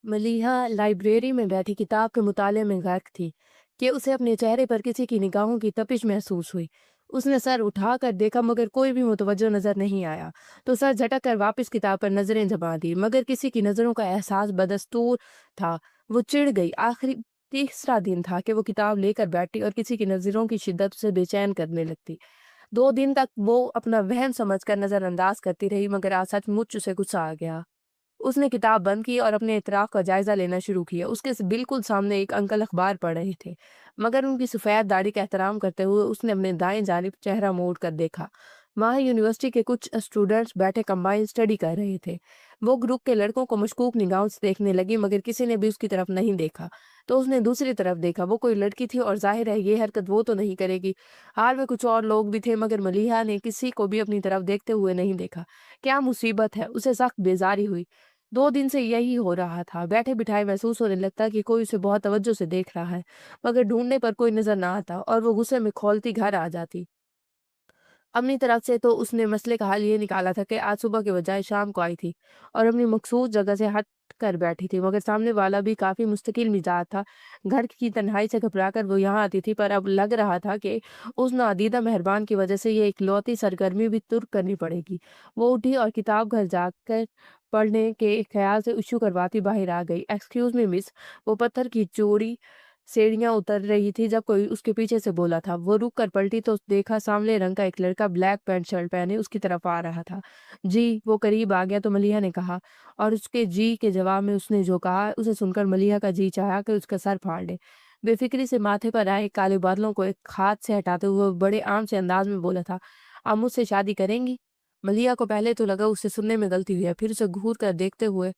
Maleeha library में बैठी किताब के मुताले में गर्क थी कि उसे अपने चेहरे पर किसी की निगाहों की तपिश महसूस हुई। उसने सर उठाकर देखा मगर कोई भी मुतवज्जो नजर नहीं आया। तो सर झटक कर वापस किताब पर नजरें जमा दी मगर किसी की नजरों का एहसास बदस्तूर था। वो चिढ़ गई। आखिरी तीसरा दिन था कि वो किताब लेकर बैठी और किसी की नजरों की शिद्दत उसे बेचैन करने लगती। 2 दिन तक वो अपना वहम समझकर नजरअंदाज करती रही मगर आज सचमुच उसे गुस्सा आ गया। उसने किताब बंद की और अपने इतराफ़ का जायज़ा लेना शुरू किया। उसके बिल्कुल सामने एक अंकल अखबार पढ़ रहे थे, मगर उनकी सफ़ेद दाढ़ी का एहतराम करते हुए उसने अपने दाएं जानिब चेहरा मोड़ कर देखा। वहाँ यूनिवर्सिटी के कुछ स्टूडेंट्स बैठे कंबाइन स्टडी कर रहे थे। वो ग्रुप के लड़कों को मशकूक निगाहों से देखने लगी मगर किसी ने भी उसकी तरफ नहीं देखा। तो उसने दूसरी तरफ देखा। वो कोई लड़की थी और जाहिर है ये हरकत वो तो नहीं करेगी। हाल में कुछ और लोग भी थे मगर मलीहा ने किसी को भी अपनी तरफ देखते हुए नहीं देखा। क्या मुसीबत है, उसे सख्त बेजारी हुई। 2 दिन से यही हो रहा था। बैठे-बिठाए महसूस होने लगता कि कोई उसे बहुत तवज्जो से देख रहा है, मगर ढूँढने पर कोई नज़र ना आता और वो गुस्से में खौलती घर आ जाती। अपनी तरफ से तो उसने मसले का हल ये निकाला था कि आज सुबह के बजाय शाम को आई थी और अपनी मखसूस जगह से हट कर बैठी थी, मगर सामने वाला भी काफ़ी मुस्तकिल मिजाज था। घर की तन्हाई से घबराकर वो यहाँ आती थी, पर अब लग रहा था कि उस नादीदा मेहरबान की वजह से ये इकलौती सरगर्मी भी तुर्क करनी पड़ेगी। वो उठी और किताब घर जाकर पढ़ने के ख्याल से इशू करवाती बाहर आ गई। Excuse me miss. वो पत्थर की चौड़ी सीढ़ियाँ उतर रही थी जब कोई उसके पीछे से बोला था। वो रुक कर पलटी तो देखा सामने रंग का एक लड़का ब्लैक पैंट शर्ट पहने उसकी तरफ आ रहा था। जी, वो करीब आ गया तो मलीहा ने कहा, और उसके जी के जवाब में उसने जो कहा उसे सुनकर मलीहा का जी चाहा कि उसका सर फाड़ दे। बेफिक्री से माथे पर आए काले बादलों को एक हाथ से हटाते हुए वो बड़े आम से अंदाज में बोला था, आप मुझसे शादी करेंगी? मलीहा को पहले तो लगा उससे सुनने में गलती हुई है, फिर उसे घूर कर देखते हुए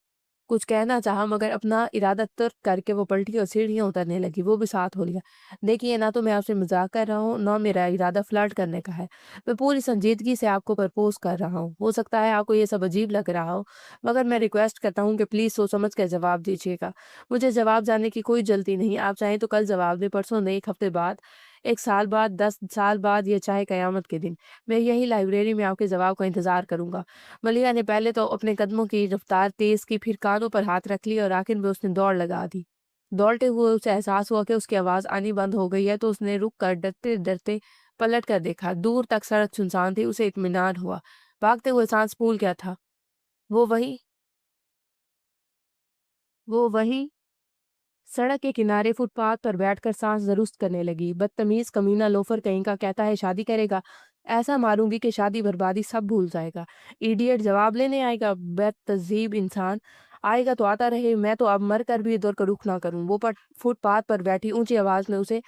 कुछ कहना चाहा मगर अपना इरादा तर्क करके वो पलटी और सीढ़ियाँ उतरने लगी। वो भी साथ हो लिया। देखिए, ना तो मैं आपसे मज़ाक कर रहा हूँ, ना मेरा इरादा फ्लर्ट करने का है। मैं पूरी संजीदगी से आपको प्रपोज़ कर रहा हूँ। हो सकता है आपको ये सब अजीब लग रहा हो, मगर मैं रिक्वेस्ट करता हूँ कि प्लीज़ सोच समझ कर जवाब दीजिएगा। मुझे जवाब जानने की कोई जल्दी नहीं। आप चाहें तो कल जवाब दें, परसों नहीं, 1 हफ्ते बाद, 1 साल बाद, 10 साल बाद या चाहे कयामत के दिन। मैं यही लाइब्रेरी में आपके जवाब का इंतज़ार करूँगा। मलिया ने पहले तो अपने कदमों की रफ्तार तेज की, फिर कानों पर हाथ रख लिया और आखिर में उसने दौड़ लगा दी। दौड़ते हुए उसे एहसास हुआ कि उसकी आवाज़ आनी बंद हो गई है, तो उसने रुक कर डरते-डरते पलट कर देखा। दूर तक सड़क सुनसान थी, उसे इत्मीनान हुआ। भागते हुए साँस फूल गया था। वो वहीं वो वहीं सड़क के किनारे फुटपाथ पर बैठकर सांस दुरुस्त करने लगी। बदतमीज कमीना लोफर कहीं का कहता है शादी करेगा, ऐसा मारूंगी कि शादी बर्बादी सब भूल जाएगा। इडियट जवाब लेने आएगा, बदतजीब इंसान। आएगा तो आता रहे, मैं तो अब मर कर भी इधर का रुख ना करूं। वो फुटपाथ पर बैठी ऊंची आवाज में उसे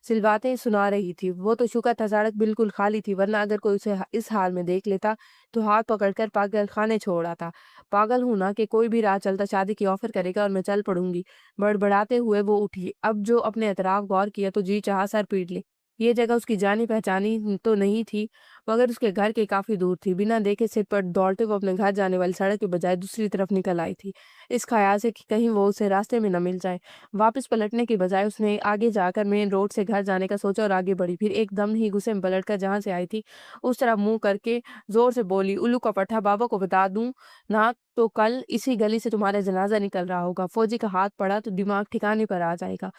सिलवातें सुना रही थी। वो तो शुक्र था सड़क बिल्कुल खाली थी, वरना अगर कोई उसे इस हाल में देख लेता तो हाथ पकड़कर पागल खाने छोड़ आता। पागल हूं ना कि कोई भी राह चलता शादी की ऑफर करेगा और मैं चल पड़ूंगी। बड़बड़ाते हुए वो उठी। अब जो अपने एतराफ़ गौर किया तो जी चाहा सर पीट ले। ये जगह उसकी जानी-पहचानी तो नहीं थी, मगर उसके घर के काफ़ी दूर थी। बिना देखे सिर पर दौड़ते वो अपने घर जाने वाली सड़क के बजाय दूसरी तरफ निकल आई थी, इस ख़याल से कि कहीं वो उसे रास्ते में न मिल जाए। वापस पलटने की बजाय उसने आगे जाकर मेन रोड से घर जाने का सोचा और आगे बढ़ी। फिर एकदम ही गुस्से में पलटकर जहाँ से आई थी, उस तरफ मुँह करके ज़ोर से बोली, "उल्लू का पट्ठा, बाबा को बता दूँ ना तो कल इसी गली से तुम्हारा जनाजा निकल रहा होगा। फौजी का हाथ पड़ा तो दिमाग ठिकाने पर आ जाएगा।"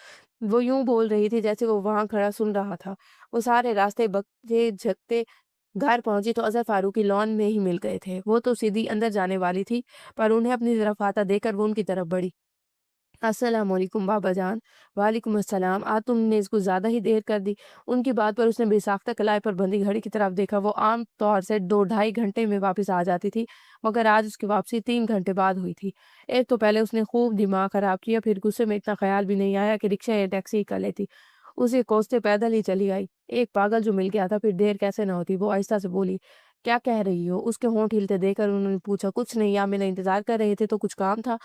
वो यूँ बोल रही थी जैसे वो वहाँ खड़ा सुन रहा था। वो सारे रास्ते बकते-झकते घर पहुँची तो अज़हर फारूकी लॉन में ही मिल गए थे। वो तो सीधी अंदर जाने वाली थी, पर उन्हें अपनी तरफ आता देखकर वो उनकी तरफ बढ़ी। अस्सलाम वालेकुम बाबा जान। वालेकुम अस्सलाम। आज तुमने इसको ज़्यादा ही देर कर दी। उनकी बात पर उसने बेसाख्ता कलाई पर बंधी घड़ी की तरफ देखा। वो आम तौर से 2 ढाई घंटे में वापस आ जाती थी, मगर आज उसकी वापसी 3 घंटे बाद हुई थी। एक तो पहले उसने खूब दिमाग खराब किया, फिर गुस्से में इतना ख़्याल भी नहीं आया कि रिक्शा या टैक्सी ही कर लेती। उसे कोसते पैदल ही चली आई। एक पागल जो मिल गया था, फिर देर कैसे न होती। वो आहिस्ता से बोली, "क्या कह रही हो?" उसके होंठ हिलते देखकर उन्होंने पूछा, "कुछ नहीं, आप मेरा इंतज़ार कर रहे थे तो कुछ काम था?"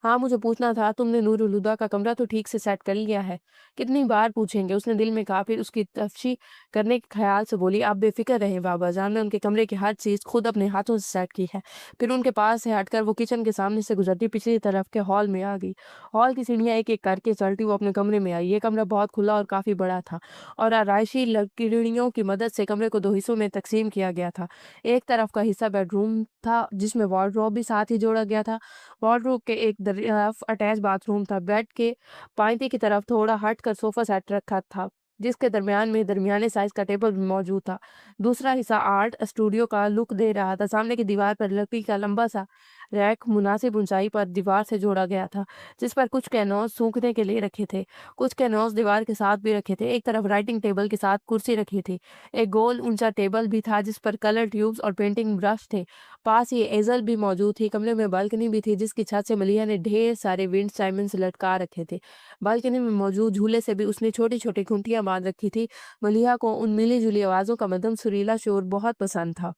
"हाँ, मुझे पूछना था, तुमने नूरुल हुदा का कमरा तो ठीक से सेट कर लिया है?" "कितनी बार पूछेंगे?" उसने दिल में कहा, फिर उसकी तफ़शी करने के ख़्याल से बोली, "आप बेफ़िक्र रहें बाबा जान, मैं उनके कमरे की हर चीज़ खुद अपने हाथों से सेट की है।" फिर उनके पास से हटकर वो किचन के सामने से गुज़रती पिछली तरफ के हॉल में आ गई। हॉल की सीढ़ियाँ एक-एक करके चढ़ती वो अपने कमरे में आई। ये कमरा बहुत खुला और काफ़ी बड़ा था और आराइशी लकड़ियों की मदद से कमरे को 2 हिस्सों में तक़सीम किया गया था। एक तरफ का हिस्सा बेडरूम था, जिसमें वार्डरोब भी साथ ही जोड़ा गया था। वार्डरोब के एक तरफ अटैच बाथरूम था। बेड के पाइते की तरफ थोड़ा हट कर सोफा सेट रखा था, जिसके दरमियान में दरमियाने साइज का टेबल भी मौजूद था। दूसरा हिस्सा आर्ट स्टूडियो का लुक दे रहा था। सामने की दीवार पर लकड़ी का लंबा सा रैक मुनासिब ऊंचाई पर दीवार से जोड़ा गया था, जिस पर कुछ कैनवास सूखने के लिए रखे थे। कुछ कैनवास दीवार के साथ भी रखे थे। एक तरफ राइटिंग टेबल के साथ कुर्सी रखी थी। एक गोल ऊंचा टेबल भी था जिस पर कलर ट्यूब्स और पेंटिंग ब्रश थे। पास ही एजल भी मौजूद थी। कमरे में बालकनी भी थी, जिसकी छत से मलिया ने ढेर सारे विंड चाइमन्स लटका रखे थे। बालकनी में मौजूद झूले से भी उसने छोटी छोटी खूंटियां बांध रखी थी। मलिया को उन मिली जुली आवाजों का मध्यम सुरीला शोर बहुत पसंद था।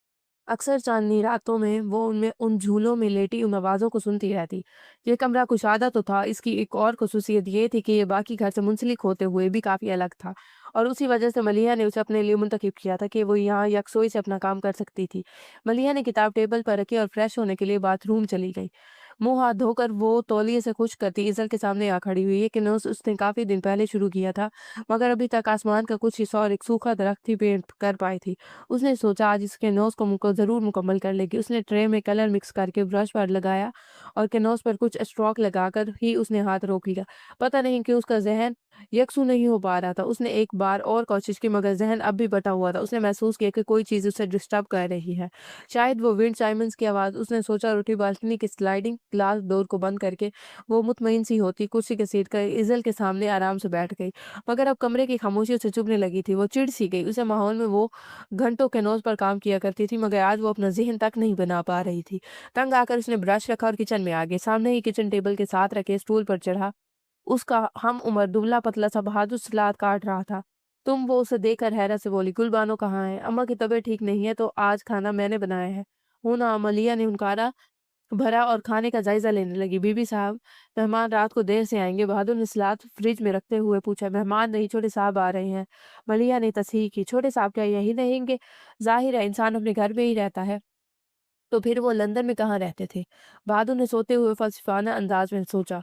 अक्सर चांदनी रातों में वो उनमें उन झूलों में लेटी उन आवाज़ों को सुनती रहती। ये कमरा कुशादा तो था, इसकी एक और ख़ुसूसियत ये थी कि ये बाकी घर से मुंसलिक होते हुए भी काफ़ी अलग था, और उसी वजह से मलिहा ने उसे अपने लिए मुंतखब किया था कि वो यहाँ यकसोई से अपना काम कर सकती थी। मलिहा ने किताब टेबल पर रखी और फ्रेश होने के लिए बाथरूम चली गई। मुँह हाथ धोकर वो तौलिए से खुश करती ईज़ल के सामने आ खड़ी हुई। ये किन्नौस उसने काफ़ी दिन पहले शुरू किया था, मगर अभी तक आसमान का कुछ हिस्सा और एक सूखा दरख्त ही पेंट कर पाई थी। उसने सोचा आज इसके नोज को मुको ज़रूर मुकम्मल कर लेगी। उसने ट्रे में कलर मिक्स करके ब्रश पर लगाया और कैनवास पर कुछ स्ट्रोक लगाकर ही उसने हाथ रोक लिया। पता नहीं क्यों उसका ज़हन यकसू नहीं हो पा रहा था। उसने एक बार और कोशिश की, मगर ज़हन अब भी बँटा हुआ था। उसने महसूस किया कि कोई चीज़ उसे डिस्टर्ब कर रही है। शायद वो विंड चाइमन्स की आवाज़। उसने सोचा और उठी। बालकनी की स्लाइडिंग ग्लास डोर को बंद करके वो मुतमईन सी होती कुर्सी के सीट कर इज़ल के सामने आराम से बैठ गई। मगर अब कमरे की खामोशी उसे चुभने लगी थी। वो चिढ़ सी गई। उसे माहौल में वो घंटों कैनवास पर काम किया करती थी, मगर आज वो अपना ज़हन तक नहीं बना पा रही थी। तंग आकर उसने ब्रश रखा और किचन में आ गई। सामने ही किचन टेबल के साथ रखे स्टूल पर चढ़ा उसका हम उम्र दुबला पतला सा बहादुर सलाद काट रहा था। तुम वो उसे देखकर हैरत से बोली, गुलबानो कहाँ है? अम्मा की तबीयत ठीक नहीं है, तो आज खाना मैंने बनाया है। हूँ ना, अमलिया ने हुनकारा भरा और खाने का जायजा लेने लगी। बीबी साहब, मेहमान रात को देर से आएंगे। बहादुर ने सलाद फ्रिज में रखते हुए पूछा। मेहमान नहीं, छोटे साहब आ रहे हैं। मलिया ने तस्हीह की। छोटे साहब क्या यही रहेंगे? जाहिर है इंसान अपने घर में ही रहता है, तो फिर वो लंदन में कहाँ रहते थे? बहादुर ने सोते हुए फलसफाना अंदाज में सोचा।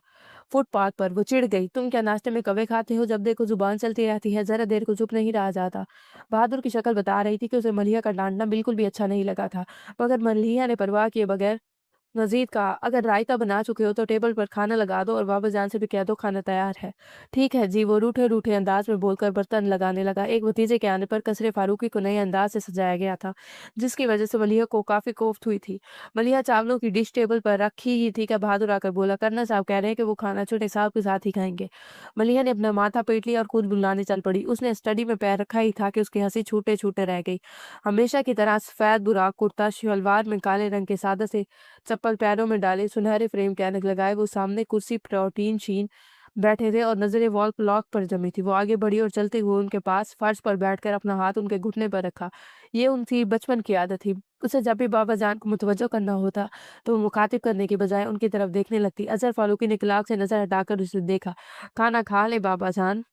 फुटपाथ पर। वो चिढ़ गई। तुम क्या नाश्ते में कवे खाते हो? जब देखो जुबान चलती रहती है, जरा देर को चुप नहीं रहा जाता। बहादुर की शक्ल बता रही थी कि उसे मलिहा का डांटना बिल्कुल भी अच्छा नहीं लगा था, मगर मलिहा ने परवाह किए बगैर मजीद कहा, अगर रायता बना चुके हो तो टेबल पर खाना लगा दो और बाबा जान से भी कह दो खाना तैयार है। ठीक है जी, वो रूठे रूठे अंदाज में बोलकर बर्तन लगाने लगा। एक भतीजे के आने पर कसरे फारूकी को नए अंदाज से सजाया गया था, जिसकी वजह से मलिहा को काफी कोफ्त हुई थी। मलिहा चावलों की डिश टेबल पर रखी ही थी कि बहादुर आकर बोला, करना साहब कह रहे हैं कि वो खाना छोटे साहब के साथ ही खाएंगे। मलिहा ने अपना माथा पीट लिया और खुद बुलाने चल पड़ी। उसने स्टडी में पैर रखा ही था कि उसकी हंसी छूटे छूटे रह गई। हमेशा की तरह सफेद बुराक कुर्ता शलवार में काले रंग के सादा से चप्पल पैरों में डाले, सुनहरे फ्रेम के ऐनक लगाए, वो सामने कुर्सी प्रोटीन शीन बैठे थे और नजरें वॉल क्लॉक पर जमी थी। वो आगे बढ़ी और चलते हुए उनके पास फर्श पर बैठकर अपना हाथ उनके घुटने पर रखा। ये उनकी बचपन की आदत थी। उसे जब भी बाबा जान को मुतवज्जो करना होता, तो वो मुखातिब करने की बजाय उनकी तरफ देखने लगती। अजहर फारूकी ने क्लार्क से नजर हटाकर उसे देखा। खाना खा ले बाबा जान।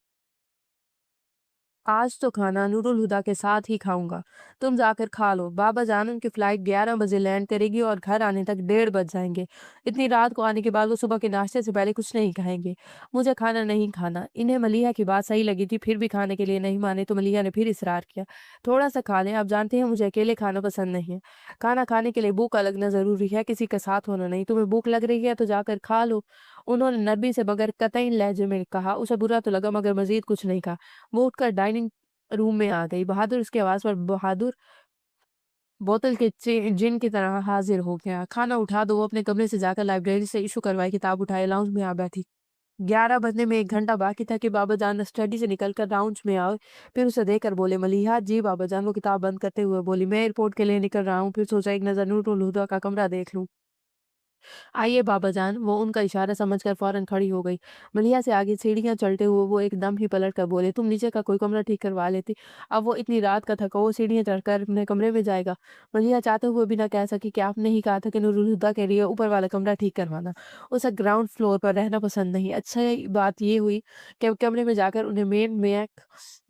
आज तो खाना नूरुल हुदा के साथ ही खाऊंगा। तुम जाकर खा लो। बाबा जान, उनकी फ्लाइट 11 बजे लैंड करेगी और घर आने तक 1:30 बज जाएंगे। इतनी रात को आने के बाद वो सुबह के नाश्ते से पहले कुछ नहीं खाएंगे। मुझे खाना नहीं खाना। इन्हें मलिहा की बात सही लगी थी, फिर भी खाने के लिए नहीं माने तो मलिहा ने फिर इसरार किया। थोड़ा सा खा लें, आप जानते हैं मुझे अकेले खाना पसंद नहीं है। खाना खाने के लिए भूख लगना जरूरी है, किसी के साथ होना नहीं। तुम्हें भूख लग रही है तो जाकर खा लो। उन्होंने नरमी से मगर कतई लहजे में कहा। उसे बुरा तो लगा, मगर मजीद कुछ नहीं कहा। वो उठकर डाइनिंग रूम में आ गई। बहादुर उसकी आवाज़ पर बहादुर बोतल के जिन की तरह हाजिर हो गया। खाना उठा दो। वो अपने कमरे से जाकर लाइब्रेरी से इशू करवाई किताब उठाए लाउंज में आ बैठी। 11 बजने में 1 घंटा बाकी था कि बाबा जान स्टडी से निकलकर लाउंज में आए। फिर उसे देखकर बोले, मलिहा जी। बाबा जान वो किताब बंद करते हुए बोली, मैं एयरपोर्ट के लिए निकल रहा हूँ। फिर सोचा एक नज़र नूरुल हुदा का कमरा देख लूँ। आइए बाबा जान। वो उनका इशारा समझकर फौरन खड़ी हो गई। मलिहा से आगे सीढ़ियां चढ़ते हुए वो एकदम ही पलट कर बोले, तुम नीचे का कोई कमरा ठीक करवा लेती। अब वो इतनी रात का थका वो सीढ़ियां चढ़कर अपने कमरे में जाएगा। मलिहा चाहते हुए भी ना कह सकी कि आपने ही कहा था कि नूरुल हुदा के लिए ऊपर वाला कमरा ठीक करवाना। उसे ग्राउंड फ्लोर पर रहना पसंद नहीं। अच्छा बात ये हुई कि कमरे में जाकर उन्हें मेन मैक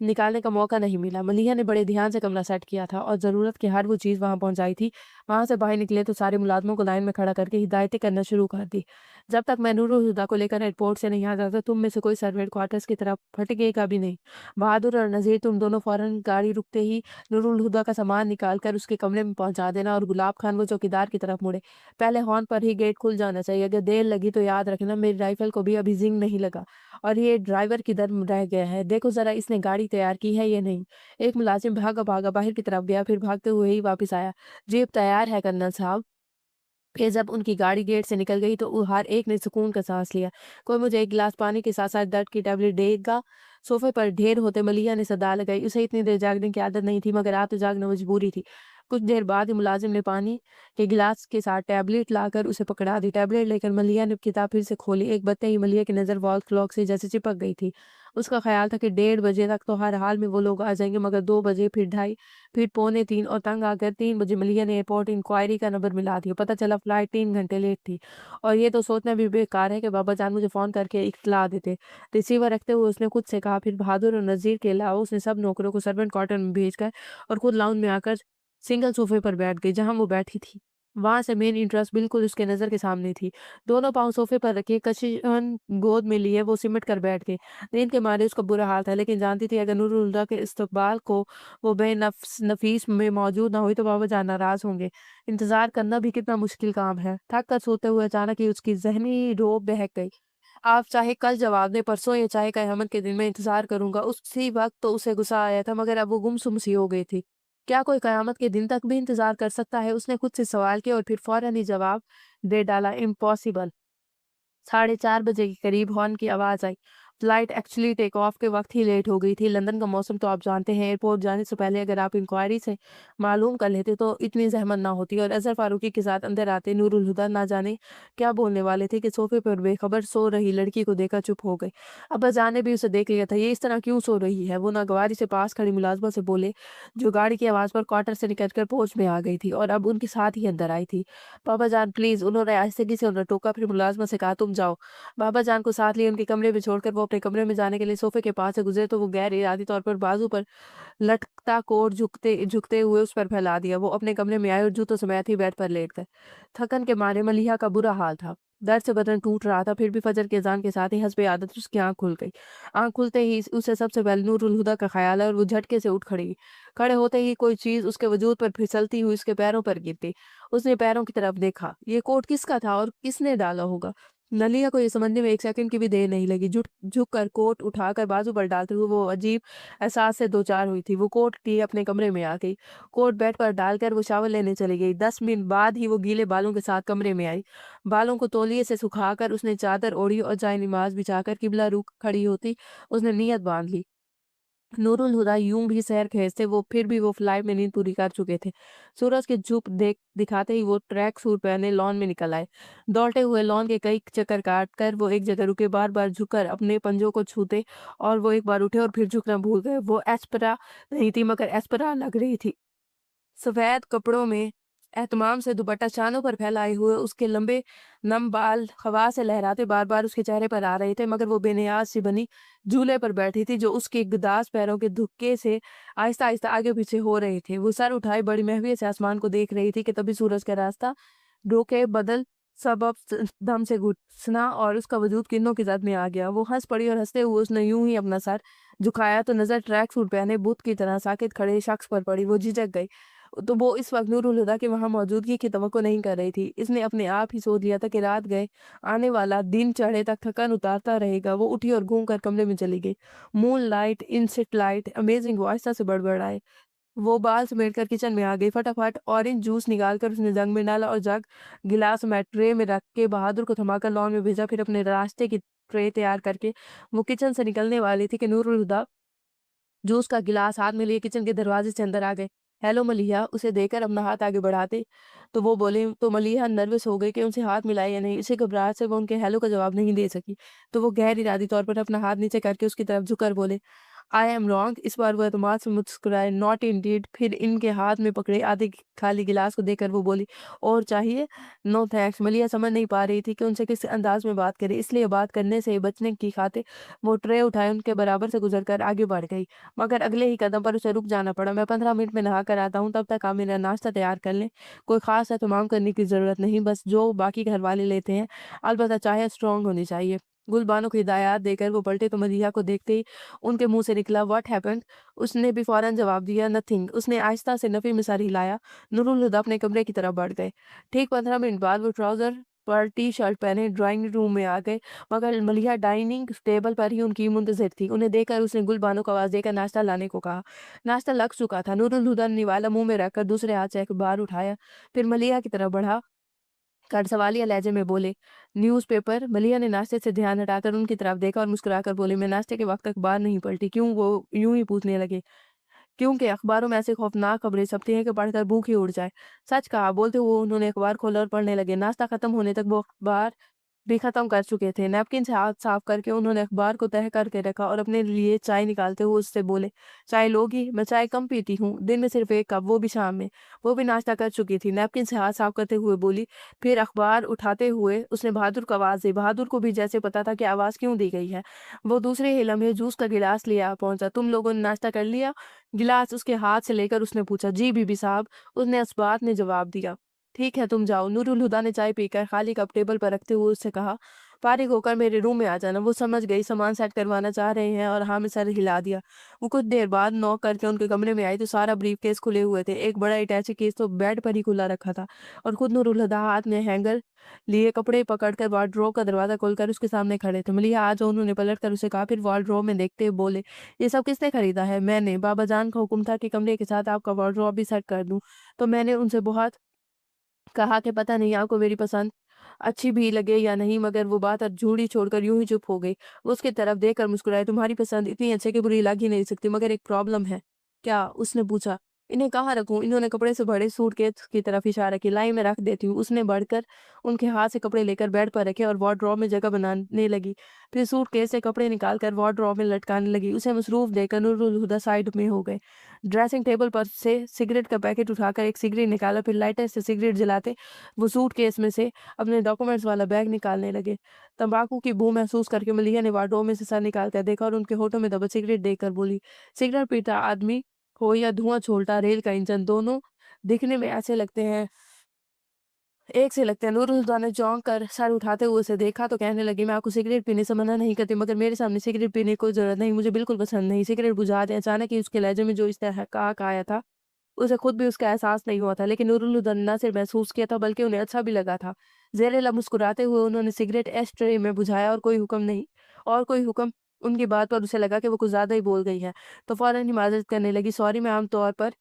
निकालने का मौका नहीं मिला। मलिहा ने बड़े ध्यान से कमरा सेट किया था और जरूरत की हर वो चीज़ वहां पहुंचाई थी। वहां से बाहर निकले तो सारे मुलाजमों को लाइन में खड़ा करके हिदायत शिकायतें करना शुरू कर दी। जब तक मैं नूरुल हुदा को लेकर एयरपोर्ट से नहीं आ जाता, तुम में से कोई सर्वेंट क्वार्टर्स की तरफ फटेगा भी नहीं। बहादुर और नज़ीर, तुम दोनों फौरन गाड़ी रुकते ही नूरुल हुदा का सामान निकाल कर उसके कमरे में पहुंचा देना, और गुलाब खान वो चौकीदार की तरफ मुड़े। पहले हॉर्न पर ही गेट खुल जाना चाहिए। अगर देर लगी तो याद रखना, मेरी राइफल को भी अभी जिंग नहीं लगा, और ये ड्राइवर किधर रह गया है, देखो जरा इसने गाड़ी तैयार की है या नहीं। एक मुलाजिम भागा भागा बाहर की तरफ गया, फिर भागते हुए ही वापस आया। जीप तैयार है कर्नल साहब। फिर जब उनकी गाड़ी गेट से निकल गई तो हर एक ने सुकून का सांस लिया। कोई मुझे एक गिलास पानी के साथ साथ दर्द की टैबलेट देगा? सोफे पर ढेर होते मलिया ने सदा लगाई। उसे इतनी देर जागने की आदत नहीं थी, मगर आज तो जागना मजबूरी थी। कुछ देर बाद ही मुलाजिम ने पानी के गिलास के साथ टैबलेट लाकर उसे पकड़ा दी। टैबलेट लेकर मलिया ने किताब फिर से खोली। एक बत्ते ही मलिया की नज़र वॉल क्लॉक से जैसे चिपक गई थी। उसका ख्याल था कि 1:30 बजे तक तो हर हाल में वो लोग आ जाएंगे, मगर 2 बजे, फिर 2:30, फिर 2:45, और तंग आकर 3 बजे मलिया ने एयरपोर्ट इंक्वायरी का नंबर मिला दिया। पता चला फ्लाइट 3 घंटे लेट थी। और ये तो सोचना भी बेकार है कि बाबा जान मुझे फ़ोन करके इत्तला देते। रिसीवर रखते हुए उसने खुद से कहा। फिर बहादुर और नज़ीर के अलावा उसने सब नौकरों को सर्वेंट क्वार्टर में भेजकर और खुद लाउंज में आकर सिंगल सोफे पर बैठ गई जहां वो बैठी थी। वहां से मेन इंटरेस्ट बिल्कुल उसके नज़र के सामने थी। दोनों पांव सोफे पर रखे, कशिशन गोद में लिए वो सिमट कर बैठ गई। नींद के मारे उसका बुरा हाल था, लेकिन जानती थी अगर नूरुल हुदा के इस्तकबाल को वो बेनफ्स नफीस में मौजूद ना हुई तो बाबा जान नाराज होंगे। इंतजार करना भी कितना मुश्किल काम है। थक कर सोते हुए अचानक ही उसकी जहनी रोब बहक गई। आप चाहे कल जवाब दें, परसों या चाहे कयामत के दिन मैं इंतजार करूंगा। उसी वक्त तो उसे गुस्सा आया था, मगर अब वो गुमसुम सी हो गई थी। क्या कोई कयामत के दिन तक भी इंतजार कर सकता है? उसने खुद से सवाल किया और फिर फौरन ही जवाब दे डाला, इम्पॉसिबल। 4:30 बजे के करीब हॉर्न की आवाज़ आई। फ्लाइट एक्चुअली टेक ऑफ के वक्त ही लेट हो गई थी। लंदन का मौसम तो आप जानते हैं, एयरपोर्ट जाने से पहले अगर आप इंक्वायरी से मालूम कर लेते तो इतनी ज़हमत ना होती। और अज़हर फारूकी के साथ अंदर आते नूरुल हुदा ना जाने क्या बोलने वाले थे कि सोफे पर बेखबर सो रही लड़की को देखकर चुप हो गए। अब्बाजान ने भी उसे देख लिया था। ये इस तरह क्यों सो रही है? वो नागवारी से पास खड़ी मुलाजमा से बोले, जो गाड़ी की आवाज़ पर क्वार्टर से निकलकर पोच में आ गई थी और अब उनके साथ ही अंदर आई थी। पापा जान प्लीज़, उन्होंने आहिस्तगी से उन्हें टोका। फिर मुलाजमा से कहा, तुम जाओ। बाबा जान को साथ लिए उनके कमरे में छोड़कर वो अपने कमरे में जाने के लिए सोफे के पास से गुजरे तो वो गैर इरादी तौर पर बाजू पर लटकता कोट झुकते झुकते हुए उस पर फैला दिया। वो अपने कमरे में आए और जूतों समेत ही बेड पर लेट गए। थकन के मारे मलिहा का बुरा हाल था। दर्द से बदन टूट रहा था। फिर भी फजर के अजान के साथ ही हस्बे आदत उसकी आंख खुल गई। आंख खुलते ही उसे सबसे पहले नूरुल हुदा का ख्याल है और वो झटके से उठ खड़ी। खड़े होते ही कोई चीज उसके वजूद पर फिसलती हुई उसके पैरों पर गिरती। उसने पैरों की तरफ देखा। ये कोट किसका था और किसने डाला होगा? नलिया को ये समझने में 1 सेकंड की भी देर नहीं लगी। झुक कर कोट उठाकर बाजू पर डालते हुए वो अजीब एहसास से दो चार हुई थी। वो कोट लिए अपने कमरे में आ गई। कोट बेड पर डालकर वो शावर लेने चली गई। 10 मिनट बाद ही वो गीले बालों के साथ कमरे में आई। बालों को तौलिए से सुखाकर उसने चादर ओढ़ी और जाए नमाज बिछाकर किबला रुख खड़ी होती उसने नियत बांध ली। नूरुल हुदा यूं भी सैर खेजते वो, फिर भी वो फ्लाइट में नींद पूरी कर चुके थे। सूरज के धूप देख दिखाते ही वो ट्रैक सूट पहने लॉन में निकल आए। दौड़ते हुए लॉन के कई चक्कर काट कर वो एक जगह रुके, बार बार झुककर अपने पंजों को छूते, और वो एक बार उठे और फिर झुकना भूल गए। वो एस्परा नहीं थी, मगर एस्परा लग रही थी। सफेद कपड़ों में एहतमाम से दुपट्टा शानों पर फैलाए हुए उसके लंबे नम बाल हवा से लहराते बार बार उसके चेहरे पर आ रहे थे, मगर वो बेनियाज सी बनी झूले पर बैठी थी जो उसके गदास पैरों के धुक्के से आहिस्ता आहिस्ता आगे पीछे हो रहे थे। वो सर उठाए बड़ी महवियत से आसमान को देख रही थी कि तभी सूरज का रास्ता रोके बदल सबब दम से घुसना और उसका वजूद किरणों की जद में आ गया। वो हंस पड़ी और हंसते हुए उसने यूं ही अपना सर झुकाया तो नजर ट्रैक सूट पहने बुत की तरह साकित खड़े शख्स पर पड़ी। वो झिझक गई। तो वो इस वक्त नूरुल हुदा की वहां मौजूदगी की तवक्को नहीं कर रही थी। इसने अपने आप ही सोच लिया था कि रात गए आने वाला दिन चढ़े तक थकान उतारता रहेगा। वो उठी और घूम कर कमरे में चली गई। Moon light, inset light, amazing, वो आहिस्ता से बड़बड़ाए। वो बाल समेट कर किचन में आ गई। फटाफट ऑरेंज जूस निकाल कर उसने जग में डाला और जग गिलास में ट्रे में रख के बहादुर को थमाकर लॉन में भेजा। फिर अपने रास्ते की ट्रे तैयार करके वो किचन से निकलने वाली थी कि नूरुल हुदा जूस का गिलास हाथ में लिए किचन के दरवाजे से अंदर आ गए। हेलो मलिहा, उसे देकर अपना हाथ आगे बढ़ाते तो वो बोले, तो मलिहा नर्वस हो गई कि उनसे हाथ मिलाए या नहीं। इसे घबराहट से वो उनके हेलो का जवाब नहीं दे सकी, तो वो गैर इरादी तौर पर अपना हाथ नीचे करके उसकी तरफ झुककर बोले, आई एम रॉन्ग। इस बार वो एतमाद से मुस्कुराए। Not Indeed. फिर इनके हाथ में पकड़े आधे खाली गिलास को देखकर वो बोली, और चाहिए? No thanks. मलिया समझ नहीं पा रही थी कि उनसे किस अंदाज में बात करे, इसलिए बात करने से बचने की खातिर वो ट्रे उठाए उनके बराबर से गुजरकर आगे बढ़ गई। मगर अगले ही कदम पर उसे रुक जाना पड़ा। मैं 15 मिनट में नहा कर आता हूँ, तब तक आप मेरा नाश्ता तैयार कर लें। कोई खास एहतमाम करने की जरूरत नहीं, बस जो बाकी घर वाले लेते हैं। अलबत्ता चाहे स्ट्रांग होनी चाहिए। गुलबानो को हिदायत देकर वो पलटे तो मलिया को देखते ही उनके मुंह से निकला, व्हाट हैपेंड? उसने भी फौरन जवाब दिया, नथिंग। उसने आहिस्ता से नफी में सर हिलाया। नूरुल हुदा अपने कमरे की तरफ बढ़ गए। ठीक 15 मिनट बाद वो ट्राउजर पर टी शर्ट पहने ड्राइंग रूम में आ गए, मगर मलिया डाइनिंग टेबल पर ही उनकी मुंतजिर थी। उन्हें देखकर उसने गुलबानो को आवाज देकर नाश्ता लाने को कहा। नाश्ता लग चुका था। नूरुल हुदा ने निवाला मुंह में रखकर दूसरे हाथ से अखबार उठाया, फिर मलिया की तरफ बढ़ा कर सवालिया लहजे में बोले, न्यूज़पेपर? मलिया ने नाश्ते से ध्यान हटाकर उनकी तरफ देखा और मुस्कुराकर बोले, मैं नाश्ते के वक्त अखबार नहीं पढ़ती। क्यों? वो यूं ही पूछने लगे। क्योंकि अखबारों में ऐसी खौफनाक खबरें छपती हैं कि पढ़कर भूख ही उड़ जाए। सच कहा। बोलते हुए उन्होंने अखबार खोला और पढ़ने लगे। नाश्ता खत्म होने तक वो अखबार भी खत्म कर चुके थे। नैपकिन से हाथ साफ करके उन्होंने अखबार को तह करके रखा और अपने लिए चाय निकालते हुए उससे बोले, चाय लोगी? मैं चाय कम पीती हूँ, दिन में सिर्फ एक कप, वो भी शाम में। वो भी नाश्ता कर चुकी थी। नैपकिन से हाथ साफ करते हुए बोली। फिर अखबार उठाते हुए उसने बहादुर को आवाज दी। बहादुर को भी जैसे पता था कि आवाज क्यों दी गई है। वो दूसरे ही लम्हे जूस का गिलास लिया पहुंचा। तुम लोगों ने नाश्ता कर लिया? गिलास उसके हाथ से लेकर उसने पूछा। जी बीबी साहब, उसने इस बात ने जवाब दिया। ठीक है, तुम जाओ। नूरुल हुदा ने चाय पीकर खाली कप टेबल पर रखते हुए उससे कहा, फारिग होकर मेरे रूम में आ जाना। वो समझ गई सामान सेट करवाना चाह रहे हैं और हाँ में सर हिला दिया। वो कुछ देर बाद नॉक करके उनके कमरे में आई तो सारा ब्रीफ केस खुले हुए थे। एक बड़ा अटैची केस तो बेड पर ही खुला रखा था और खुद नूरुल हुदा हाथ में हैंगर लिए कपड़े पकड़कर वार्डरोब का दरवाजा खोलकर उसके सामने खड़े थे। मलिया आज उन्होंने पलट कर उसे कहा, फिर वार्डरोब में देखते हुए बोले, ये सब किसने खरीदा है? मैंने। बाबा जान का हुक्म था कि कमरे के साथ आपका वार्डरोब भी सेट कर दूं, तो मैंने उनसे बहुत कहा कि पता नहीं आपको मेरी पसंद अच्छी भी लगे या नहीं, मगर वो बात झूठी छोड़कर यूं ही चुप हो गई। वो उसकी तरफ देखकर मुस्कुराए। तुम्हारी पसंद इतनी अच्छी कि बुरी लग ही नहीं सकती, मगर एक प्रॉब्लम है। क्या? उसने पूछा। इन्हें कहाँ रखूं? इन्होंने कपड़े से भरे सूटकेस की तरफ इशारा किया। लाई मैं रख देती हूँ। उसने बढ़कर उनके हाथ से कपड़े लेकर बेड पर रखे और वार्डरोब में जगह बनाने लगी। फिर सूटकेस से कपड़े निकालकर वार्डरोब में लटकाने लगी। उसे मसरूफ देखकर नूरुल हुदा साइड में हो गए। ड्रेसिंग टेबल पर से सिगरेट का पैकेट उठाकर एक सिगरेट निकाला, फिर लाइटर से सिगरेट जलाते वो सूटकेस में से अपने डॉक्यूमेंट्स वाला बैग निकालने लगे। तंबाकू की बू महसूस करके मलिया ने वार्डरोब में से सर निकाल कर देखा और उनके होठों में दबा सिगरेट देखकर बोली, सिगरेट पीता आदमी हो या धुआं छोड़ता रेल का इंजन, दोनों दिखने में ऐसे लगते हैं, एक से लगते हैं। नूरुल हुदा ने चौंक कर सर उठाते हुए उसे देखा तो कहने लगी, मैं आपको सिगरेट पीने से मना नहीं करती, मगर मेरे सामने सिगरेट पीने की कोई जरूरत नहीं, मुझे बिल्कुल पसंद नहीं। सिगरेट बुझा दें। अचानक ही उसके लहजे में जो इस्तेहकाक आया था, उसे खुद भी उसका एहसास नहीं हुआ था, लेकिन नूरुल हुदा ने न सिर्फ महसूस किया था बल्कि उन्हें अच्छा भी लगा था। ज़ेरे लब मुस्कुराते हुए उन्होंने सिगरेट एश ट्रे में बुझाया और कोई हुक्म नहीं, और कोई हुक्म उनकी बात पर उसे लगा कि वो कुछ ज़्यादा ही बोल गई है, तो फ़ौरन ही माज़रत करने लगी, सॉरी, मैं आम तौर पर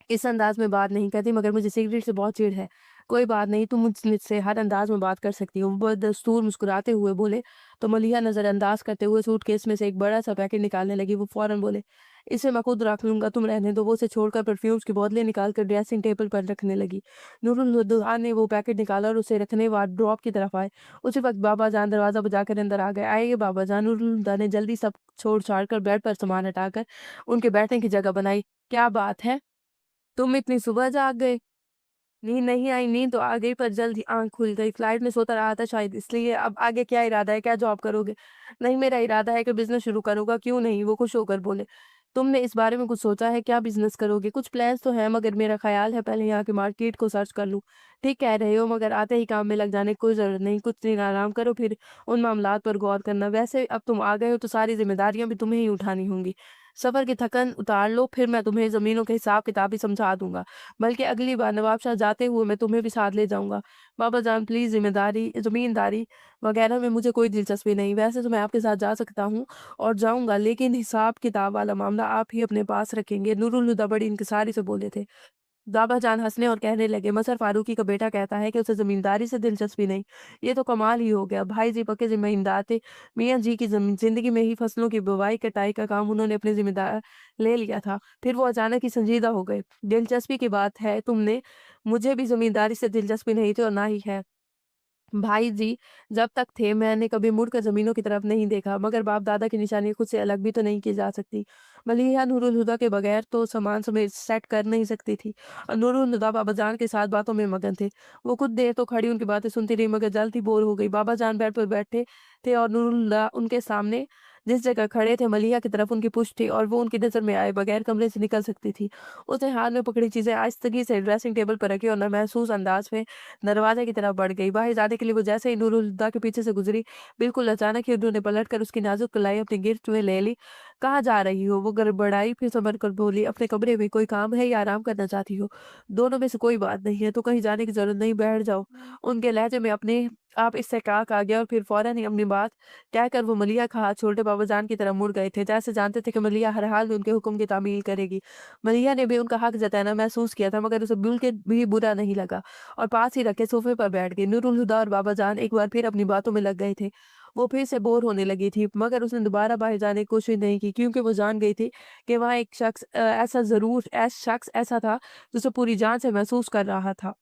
इस अंदाज में बात नहीं करती, मगर मुझे सिगरेट से बहुत चिढ़ है। कोई बात नहीं, तुम मुझसे हर अंदाज में बात कर सकती हो। वो बदस्तूर मुस्कुराते हुए बोले तो मलिया नज़रअंदाज करते हुए सूटकेस में से एक बड़ा सा पैकेट निकालने लगी। वो फौरन बोले, इसे मैं खुद रख लूंगा, तुम रहने दो। वो उसे छोड़कर परफ्यूम्स की बोतलें निकाल कर ड्रेसिंग टेबल पर रखने लगी। नूरुल हुदा ने वो पैकेट निकाला और उसे रखने वार्डरोब की तरफ आए। उसी वक्त बाबा जान दरवाजा बजाकर अंदर आ गए। आइए बाबा जान। नूरुल हुदा ने जल्दी सब छोड़ छाड़ कर बेड पर सामान हटाकर उनके बैठने की जगह बनाई। क्या बात है, तुम इतनी सुबह जाग गए? नींद नहीं आई? नींद तो आ गई पर जल्द ही आँख खुल गई। फ्लाइट में सोता रहा था शायद इसलिए। अब आगे क्या इरादा है? क्या जॉब करोगे? नहीं, मेरा इरादा है कि बिज़नेस शुरू करूँगा। क्यों नहीं? वो खुश होकर बोले। तुमने इस बारे में कुछ सोचा है? क्या बिज़नेस करोगे? कुछ प्लान्स तो हैं, मगर मेरा ख़्याल है पहले यहाँ की मार्केट को सर्च कर लूँ। ठीक कह रहे हो, मगर आते ही काम में लग जाने की कोई ज़रूरत नहीं। कुछ दिन आराम करो, फिर उन मामलात पर गौर करना। वैसे अब तुम आ गए हो तो सारी ज़िम्मेदारियाँ भी तुम्हें ही उठानी होंगी। सफ़र की थकन उतार लो, फिर मैं तुम्हें ज़मीनों के हिसाब-किताब भी समझा दूँगा। बल्कि अगली बार नवाबशाह जाते हुए मैं तुम्हें भी साथ ले जाऊँगा। बाबा जान प्लीज़, ज़मींदारी वग़ैरह में मुझे कोई दिलचस्पी नहीं। वैसे तो मैं आपके साथ जा सकता हूँ और जाऊँगा, लेकिन हिसाब-किताब वाला मामला आप ही अपने पास रखेंगे। नूरुल हुदा बड़ी इंकिसारी से बोले थे। बाबा जान हँसने और कहने लगे, मसर फारूकी का बेटा कहता है कि उसे ज़मींदारी से दिलचस्पी नहीं। ये तो कमाल ही हो गया। भाई जी पक्के ज़मींदार थे। मियाँ जी की ज़िंदगी में ही फसलों की बुवाई कटाई का काम उन्होंने अपने ज़िम्मेदार ले लिया था। फिर वो अचानक ही संजीदा हो गए। दिलचस्पी की बात है, तुमने मुझे भी ज़मींदारी से दिलचस्पी नहीं थी और ना ही है। भाई जी जब तक थे मैंने कभी मुड़कर ज़मीनों की तरफ नहीं देखा, मगर बाप-दादा की निशानी खुद से अलग भी तो नहीं की जा सकती। मलीहा नूरुल हुदा के बगैर तो सामान समेत सेट कर नहीं सकती थी और नूरुल हुदा बाबा जान के साथ बातों में मगन थे। वो कुछ देर तो खड़ी उनकी बातें सुनती रही मगर जल्द ही बोर हो गई। बाबा जान बेड पर बैठे थे और नूरुल हुदा उनके सामने जिस जगह खड़े थे मलीहा की तरफ उनकी पुश्त थी और वो उनकी नज़र में आए बगैर कमरे से निकल सकती थी। उसने हाथ में पकड़ी चीज़ें आहिस्तगी से ड्रेसिंग टेबल पर रखी और महसूस अंदाज में दरवाजे की तरफ बढ़ गई। बाहर जाने के लिए वो जैसे ही नूरुल हुदा के पीछे से गुज़री, बिल्कुल अचानक ही उन्होंने पलटकर उसकी नाज़ुक कलाई अपनी गिरफ्त में ले ली। "कहाँ जा रही हो?" वो गड़बड़ाई, फिर संभल कर बोली, "अपने कमरे में। कोई काम है या आराम करना चाहती हो? दोनों में से कोई बात नहीं है, तो कहीं जाने की ज़रूरत नहीं, बैठ जाओ।" उनके लहजे में अपने आप इस्तेहकाक आ गया और फिर फ़ौरन ही अपनी बात कहकर वो मलिया का हाथ छोड़कर बाबाजान की तरफ मुड़ गए थे, जैसे जानते थे कि मलिया हर हाल में उनके हुक्म की तामील करेगी। मलिया ने भी उनका हक जताना महसूस किया था, मगर उसे बिल्कुल भी बुरा नहीं लगा। और पास ही रखे सोफे पर बैठ गई। नूरुल हुदा और बाबा जान एक बार फिर अपनी बातों में लग गए थे। वो फिर से बोर होने लगी थी, मगर उसने दोबारा बाहर जाने की कोशिश नहीं की क्योंकि वो जान गई थी कि वहाँ एक शख्स ऐसा था जिसे पूरी जान से महसूस कर रहा था।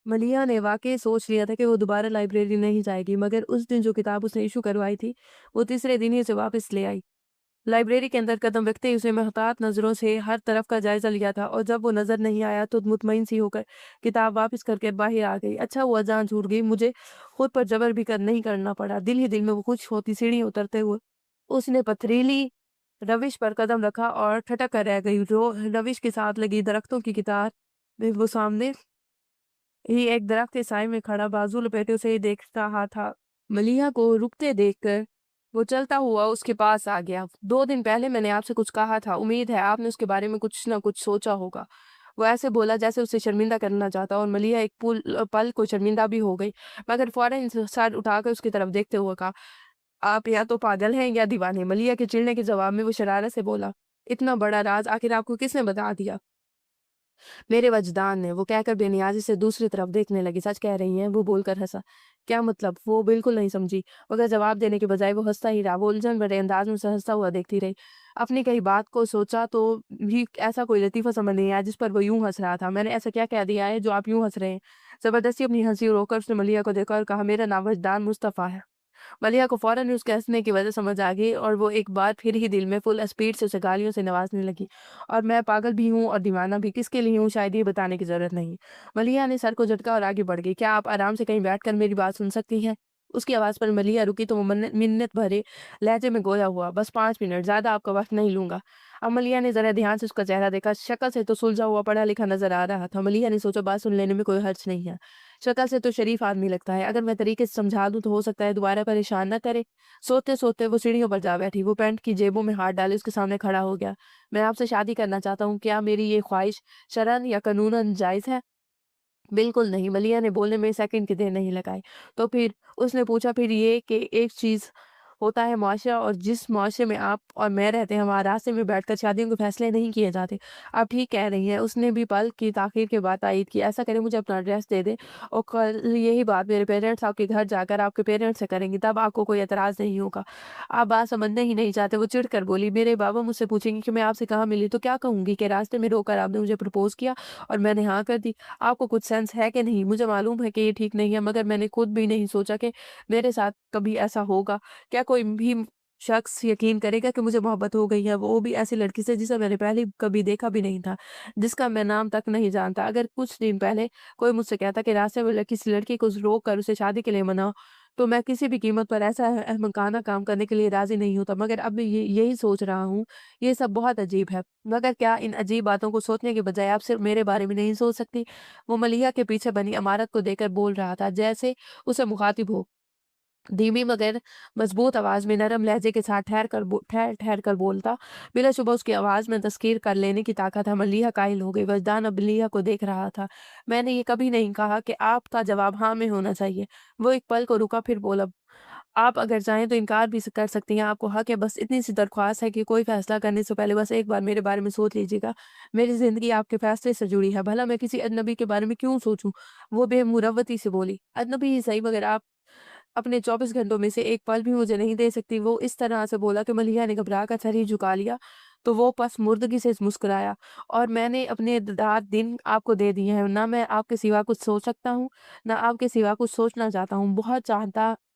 मलिया ने वाक़ई सोच लिया था कि वो दोबारा लाइब्रेरी नहीं जाएगी, मगर उस दिन जो किताब उसने इश्यू करवाई थी, वो तीसरे दिन ही उसे वापस ले आई। लाइब्रेरी के अंदर कदम रखते ही उसने महतात नज़रों से हर तरफ का जायज़ा लिया था और जब वो नज़र नहीं आया तो मुतमईन सी होकर किताब वापस करके बाहर आ गई। अच्छा हुआ जान छूट गई, मुझे खुद पर जबर भी नहीं करना पड़ा। दिल ही दिल में वो खुश होती सीढ़ी उतरते हुए उसने पथरीली रविश पर कदम रखा और ठटक कर रह गई। जो रविश के साथ लगी दरख्तों की कतार में वो सामने ही एक दरख्त के साए में खड़ा बाजू लपेटे उसे ही देख रहा था। मलिहा को रुकते देखकर वो चलता हुआ उसके पास आ गया। 2 दिन पहले मैंने आपसे कुछ कहा था, उम्मीद है आपने उसके बारे में कुछ न कुछ सोचा होगा। वो ऐसे बोला जैसे उसे शर्मिंदा करना चाहता और मलिहा एक पल को शर्मिंदा भी हो गई, मगर फौरन सर उठाकर उसकी तरफ देखते हुए कहा, "आप या तो पागल हैं या दीवाने।" मलिहा के चिढ़ने के जवाब में वो शरारत से बोला, "इतना बड़ा राज आखिर आपको किसने बता दिया?" मेरे वजदान ने, वो कहकर बेनियाज़ी से दूसरी तरफ देखने लगी। सच कह रही हैं? वो बोलकर हँसा। क्या मतलब? वो बिल्कुल नहीं समझी, मगर जवाब देने के बजाय वो हँसता ही रहा। वो उलझन भरे अंदाज में उसे हँसता हुआ देखती रही। अपनी कही बात को सोचा तो भी ऐसा कोई लतीफ़ा समझ नहीं आया जिस पर वो यूँ हँस रहा था। मैंने ऐसा क्या कह दिया है जो आप यूँ हँस रहे हैं? ज़बरदस्ती अपनी हँसी रोककर उसने मलिया को देखा और कहा, मेरा नाम वजदान मुस्तफ़ा है। मलिया को फ़ौरन ही उसके हँसने की वजह समझ आ गई और वो एक बार फिर ही दिल में फुल स्पीड से उसे गालियों से नवाज़ने लगी। और मैं पागल भी हूँ और दीवाना भी, किसके लिए हूँ शायद ये बताने की ज़रूरत नहीं। मलिया ने सर को झटका और आगे बढ़ गई। क्या आप आराम से कहीं बैठकर मेरी बात सुन सकती हैं? उसकी आवाज़ पर मलिया रुकी तो वो मिन्नत भरे लहजे में गोया हुआ, बस 5 मिनट, ज़्यादा आपका वक़्त नहीं लूँगा। अब मलिया ने ज़रा ध्यान से उसका चेहरा देखा, शक्ल से तो सुलझा हुआ पढ़ा-लिखा नज़र आ रहा था। मलिया ने सोचा बात सुन लेने में कोई हर्ज नहीं है। शक्ल से तो शरीफ आदमी लगता है, अगर मैं तरीके से समझा दूँ तो हो सकता है दोबारा परेशान ना करे। सोते-सोते वो सीढ़ियों पर जा बैठी, वो पैंट की जेबों में हाथ डाले उसके सामने खड़ा हो गया। मैं आपसे शादी करना चाहता हूँ, क्या मेरी ये ख्वाहिश शरअन या कानूनन जायज़ है? बिल्कुल नहीं, मलिया ने बोलने में सेकंड की देर नहीं लगाई। तो फिर उसने पूछा, फिर ये कि एक चीज़ होता है मुआशरा और जिस मुआशरे में आप और मैं रहते हैं, वहाँ रास्ते में बैठकर शादियों के फैसले नहीं किए जाते। आप ठीक कह रही हैं। उसने भी पल की ताख़ीर के बाद तायीद की। ऐसा करें मुझे अपना एड्रेस दे दें और कल यही बात मेरे पेरेंट्स आपके घर जाकर आपके पेरेंट्स से करेंगे, तब आपको कोई एतराज़ नहीं होगा। आप बात समझना ही नहीं चाहते। वो चिढ़ कर बोली, मेरे बाबा मुझसे पूछेंगे कि मैं आपसे कहाँ मिली तो क्या कहूँगी कि रास्ते में रोककर आपने मुझे प्रपोज़ किया और मैंने हाँ कर दी। आपको कुछ सेंस है कि नहीं? मुझे मालूम है कि ये ठीक नहीं है, मगर मैंने खुद भी नहीं सोचा कि मेरे साथ कभी ऐसा होगा। क्या कोई भी शख्स यकीन करेगा कि मुझे मोहब्बत हो गई है, वो भी ऐसी लड़की से जिसे मैंने पहले कभी देखा भी नहीं था, जिसका मैं नाम तक नहीं जानता। अगर कुछ दिन पहले कोई मुझसे कहता कि रास्ते में किसी लड़की को रोक कर उसे शादी के लिए मनाओ, तो मैं किसी भी कीमत पर ऐसा अहमकाना काम करने के लिए राज़ी नहीं होता। मगर अब मैं ये यही सोच रहा हूँ, ये सब बहुत अजीब है। मगर क्या इन अजीब बातों को सोचने के बजाय आप सिर्फ़ मेरे बारे में नहीं सोच सकती? वो मलिया के पीछे बनी इमारत को देखकर बोल रहा था, जैसे उसे मुखातिब हो। धीमी मगर मज़बूत आवाज़ में नरम लहजे के साथ ठहर कर बोलता। बिलाशुबा उसकी आवाज़ में तस्कीर कर लेने की ताकत है। मलिहा कायल हो गई। वजदान अब मलिहा को देख रहा था। मैंने ये कभी नहीं कहा कि आपका जवाब हाँ में होना चाहिए। वो एक पल को रुका फिर बोला, आप अगर चाहें तो इनकार भी कर सकती हैं, आपको हक है। बस इतनी सी दरख्वास्त है कि कोई फ़ैसला करने से पहले बस एक बार मेरे बारे में सोच लीजिएगा। मेरी ज़िंदगी आपके फ़ैसले से जुड़ी है, भला मैं किसी अजनबी के बारे में क्यों सोचूँ? वो बेमुरव्वती से बोली, अजनबी ही सही, मगर आप अपने 24 घंटों में से एक पल भी मुझे नहीं दे सकती। वो इस तरह से बोला कि मलिहा ने घबरा कर सर ही झुका लिया। تو وہ पसमुर्दगी से मुस्कुराया, और मैंने अपने रात दिन आपको दे दिए हैं। ना मैं आपके सिवा कुछ सोच सकता हूँ, ना आपके सिवा कुछ सोचना चाहता हूँ। बहुत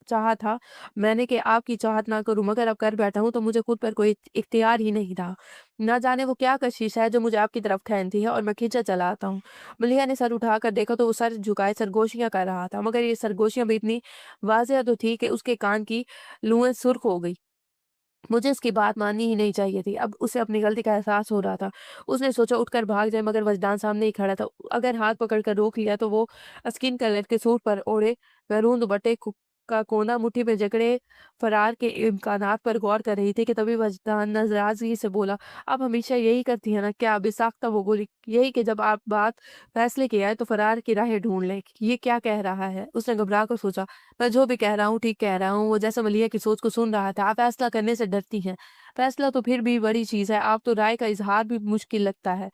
चाहा था मैंने कि आपकी चाहत ना करूँ, मगर अब कर बैठा हूँ तो मुझे खुद पर कोई इख्तियार ही नहीं रहा। ना जाने वो क्या कशिश है जो मुझे आपकी तरफ खींचती है और मैं खींचा चला आता हूँ। मलिया ने सर उठाकर देखा तो वो सर झुकाए सरगोशियाँ कर रहा था, मगर ये सरगोशियाँ भी इतनी वाज़ेह तो थी कि उसके कान की लुएँ सुर्ख हो गई। मुझे उसकी बात माननी ही नहीं चाहिए थी। अब उसे अपनी गलती का एहसास हो रहा था। उसने सोचा उठकर भाग जाए, मगर वजदान सामने ही खड़ा था। अगर हाथ पकड़कर रोक लिया तो वो स्किन कलर के सूट पर ओढ़े मैरून दुपट्टे का कोना मुट्ठी में जकड़े फरार के इम्कानात पर गौर कर रही थी कि तभी वजदान नाराज़गी से बोला, "आप हमेशा यही करती हैं ना क्या?" बेसाख्ता वो बोली, "यही कि जब आप बात फैसले की आए तो फरार की राहें ढूँढ लें। ये क्या कह रहा है?" उसने घबरा कर सोचा, मैं जो भी कह रहा हूँ ठीक कह रहा हूँ। वो जैसे मलिया की सोच को सुन रहा था। आप फैसला करने से डरती हैं। फैसला तो फिर भी बड़ी चीज़ है। आप तो राय का इज़हार भी मुश्किल लगता है।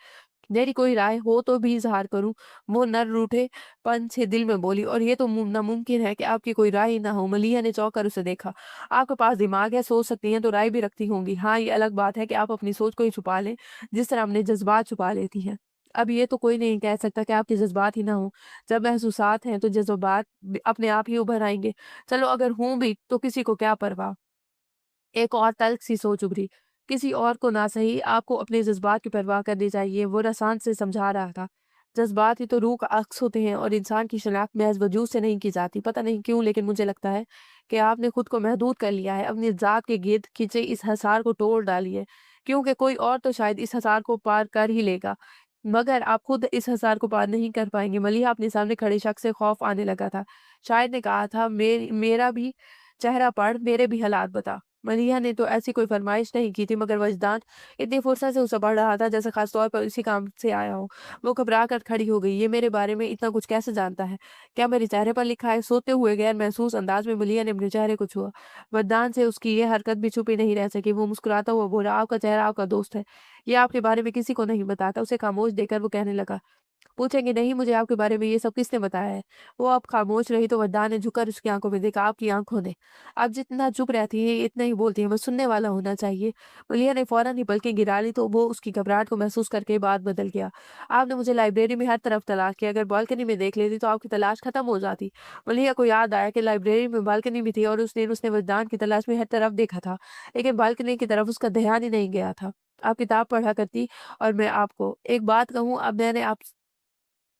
मेरी कोई राय हो तो भी इज़हार करूँ। वो नर रूठेपन से दिल में बोली, और ये तो नामुमकिन है कि आपकी कोई राय ही ना हो। मलिया ने चौंक कर उसे देखा। आपके पास दिमाग है, सोच सकती हैं तो राय भी रखती होंगी। हाँ, ये अलग बात है कि आप अपनी सोच को ही छुपा लें, जिस तरह अपने जज़्बात छुपा लेती हैं। अब ये तो कोई नहीं कह सकता कि आपके जज़्बात ही ना हों। जब महसूसात हैं तो जज़्बात अपने आप ही उभर आएँगे। चलो अगर हों भी तो किसी को क्या परवाह। एक और तल्ख़ सी सोच उभरी। किसी और को ना सही, आपको अपने जज़्बात की परवाह करनी चाहिए, वो रसान से समझा रहा था। जज़्बात ही तो रूह का अक्स होते हैं और इंसान की शनाख्त महज़ वजूद से नहीं की जाती। पता नहीं क्यों, लेकिन मुझे लगता है कि आपने खुद को महदूद कर लिया है, अपनी ज़ात के गिर्द खिंचे इस हसार को तोड़ डालिए, क्योंकि कोई और तो शायद इस हसार को पार कर ही लेगा, मगर आप खुद इस हसार को पार नहीं कर पाएँगे। मलिहा अपने सामने खड़े शख्स से खौफ आने लगा था। शायद ने कहा था, मेरा भी चेहरा पढ़, मेरे भी हालात बता। मलिहा ने तो ऐसी कोई फ़रमाइश नहीं की थी, मगर वजदान इतनी फुर्सत से उसे पढ़ रहा था जैसे ख़ास तौर पर इसी काम से आया हो। वो घबरा कर खड़ी हो गई। ये मेरे बारे में इतना कुछ कैसे जानता है? क्या मेरे चेहरे पर लिखा है? सोते हुए गैर महसूस अंदाज में मलिहा ने अपने चेहरे को छुआ। वजदान से उसकी ये हरकत भी छुपी नहीं रह सकी। वो मुस्कुराता हुआ बोला, आपका चेहरा आपका दोस्त है। ये आपके बारे में किसी को नहीं बताता। उसे खामोश देखकर वो कहने लगा, पूछेंगे नहीं मुझे आपके बारे में ये सब किसने बताया है? वो अब खामोश रही तो वरदान ने झुककर उसकी आँखों में देखा, आपकी आँखों ने। आप जितना चुप रहती हैं, इतना ही बोलती हैं, बस सुनने वाला होना चाहिए। मलिया ने फ़ौरन ही पलकें गिरा ली तो वो उसकी घबराहट को महसूस करके बात बदल गया। आपने मुझे लाइब्रेरी में हर तरफ तलाश किया, अगर बालकनी में देख लेती तो आपकी तलाश खत्म हो जाती। मलिया को याद आया कि लाइब्रेरी में बालकनी भी थी और उस दिन उसने वरदान की तलाश में हर तरफ देखा था, लेकिन बालकनी की तरफ उसका ध्यान ही नहीं गया था। आप किताब पढ़ा करती और मैं आपको एक बात कहूँ, अब मैंने आप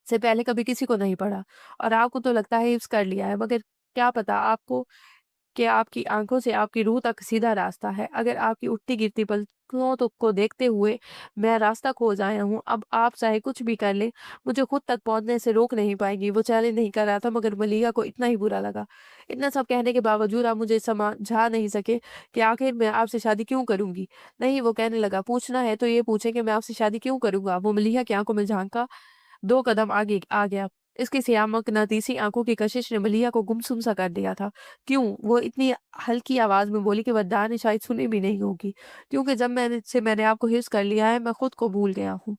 से पहले कभी किसी को नहीं पढ़ा और आपको तो लगता है हिफ़्ज़ कर लिया है, मगर क्या पता आपको कि आपकी आँखों से आपकी रूह तक सीधा रास्ता है। अगर आपकी उठती-गिरती पलकों तो को देखते हुए मैं रास्ता खो आया हूँ, अब आप चाहे कुछ भी कर लें, मुझे खुद तक पहुँचने से रोक नहीं पाएँगी। वो चैलेंज नहीं कर रहा था, मगर मलिका को इतना ही बुरा लगा। इतना सब कहने के बावजूद आप मुझे समझा नहीं सके कि आखिर मैं आपसे शादी क्यों करूँगी? नहीं, वो कहने लगा, पूछना है तो ये पूछें कि मैं आपसे शादी क्यों करूँगा? वो मलिहा की आँखों में झाँका, 2 कदम आगे आ गया। इसकी सियाह मकनातीसी आँखों की कशिश ने मलिहा को गुमसुम सा कर दिया था। क्यों? वो इतनी हल्की आवाज़ में बोली कि वरदान ने शायद सुनी भी नहीं होगी। क्योंकि जब मैंने आपको हिफ़्ज़ कर लिया है, मैं खुद को भूल गया हूँ।